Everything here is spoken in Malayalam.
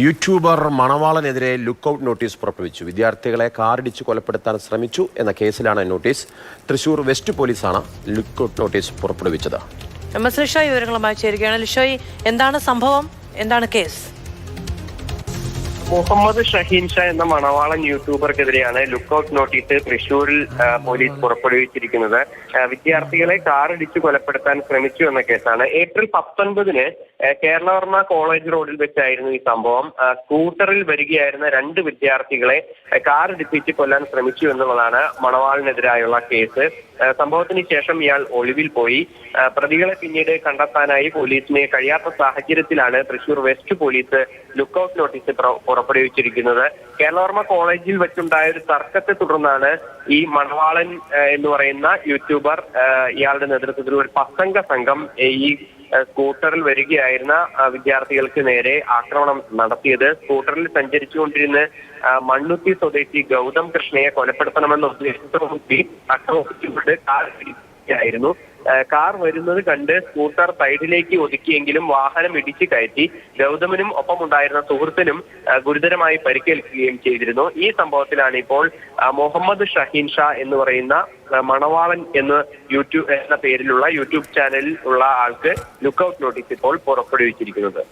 യൂട്യൂബർ മണവാളനെതിരെ ലുക്കൌട്ട് നോട്ടീസ് പുറപ്പെടുവിച്ചു. വിദ്യാർത്ഥികളെ കാറിടിച്ച് കൊലപ്പെടുത്താൻ ശ്രമിച്ചു എന്ന കേസിലാണ് നോട്ടീസ്. തൃശൂർ വെസ്റ്റ് പോലീസാണ് ലുക്കൌട്ട് നോട്ടീസ് പുറപ്പെടുവിച്ചത്. ലിഷോയ് വിവരങ്ങളുമായി ചേരുകയാണ്. ലിഷോയ്, എന്താണ് സംഭവം, എന്താണ് കേസ്? മുഹമ്മദ് ഷഹീൻ ഷാ എന്ന മണവാളൻ യൂട്യൂബർക്കെതിരെയാണ് ലുക്കൌട്ട് നോട്ടീസ് തൃശൂരിൽ പോലീസ് പുറപ്പെടുവിച്ചിരിക്കുന്നത്. വിദ്യാർത്ഥികളെ കാറിടിച്ച് കൊലപ്പെടുത്താൻ ശ്രമിച്ചു എന്ന കേസാണ്. ഏപ്രിൽ 19-ന് കേരളവർമ്മ കോളേജ് റോഡിൽ വെച്ചായിരുന്നു ഈ സംഭവം. സ്കൂട്ടറിൽ വരികയായിരുന്ന 2 വിദ്യാർത്ഥികളെ കാറിടിപ്പിച്ച് കൊല്ലാൻ ശ്രമിച്ചു എന്നുള്ളതാണ് മണവാളിനെതിരായുള്ള കേസ്. സംഭവത്തിന് ശേഷം ഇയാൾ ഒളിവിൽ പോയി. പ്രതികളെ പിന്നീട് കണ്ടെത്താനായി പോലീസിന് കഴിയാത്ത സാഹചര്യത്തിലാണ് Thrissur west police lookout notice പുറപ്പെടുവിച്ചിരിക്കുന്നത്. കേരളവർമ്മ കോളേജിൽ വെച്ചുണ്ടായ ഒരു തർക്കത്തെ തുടർന്നാണ് ഈ മണവാളൻ എന്ന് പറയുന്ന യൂട്യൂബർ ഇയാളുടെ നേതൃത്വത്തിൽ ഒരു 10 അംഗ സംഘം ഈ സ്കൂട്ടറിൽ വരികയായിരുന്ന വിദ്യാർത്ഥികൾക്ക് നേരെ ആക്രമണം നടത്തിയത്. സ്കൂട്ടറിൽ സഞ്ചരിച്ചുകൊണ്ടിരുന്ന മണ്ണുത്തി സ്വദേശി ഗൗതം കൃഷ്ണയെ കൊലപ്പെടുത്തണമെന്ന ഉദ്ദേശത്തോടുകൂടി ആക്രമിച്ചുകൊണ്ട് കാർ ഇടിക്കുകയായിരുന്നു. കാർ വരുന്നത് കണ്ട് സ്കൂട്ടർ സൈഡിലേക്ക് ഒതുക്കിയെങ്കിലും വാഹനം ഇടിച്ചു കയറ്റി. ഗൗതമനും ഒപ്പമുണ്ടായിരുന്ന സുഹൃത്തിനും ഗുരുതരമായി പരിക്കേൽക്കുകയും ചെയ്തിരുന്നു. ഈ സംഭവത്തിലാണ് ഇപ്പോൾ മുഹമ്മദ് ഷഹീൻ ഷാ എന്ന് പറയുന്ന മണവാളൻ എന്ന പേരിലുള്ള യൂട്യൂബ് ചാനലിൽ ഉള്ള ആൾക്ക് ലുക്കൌട്ട് നോട്ടീസ് ഇപ്പോൾ പുറപ്പെടുവിച്ചിരിക്കുന്നത്.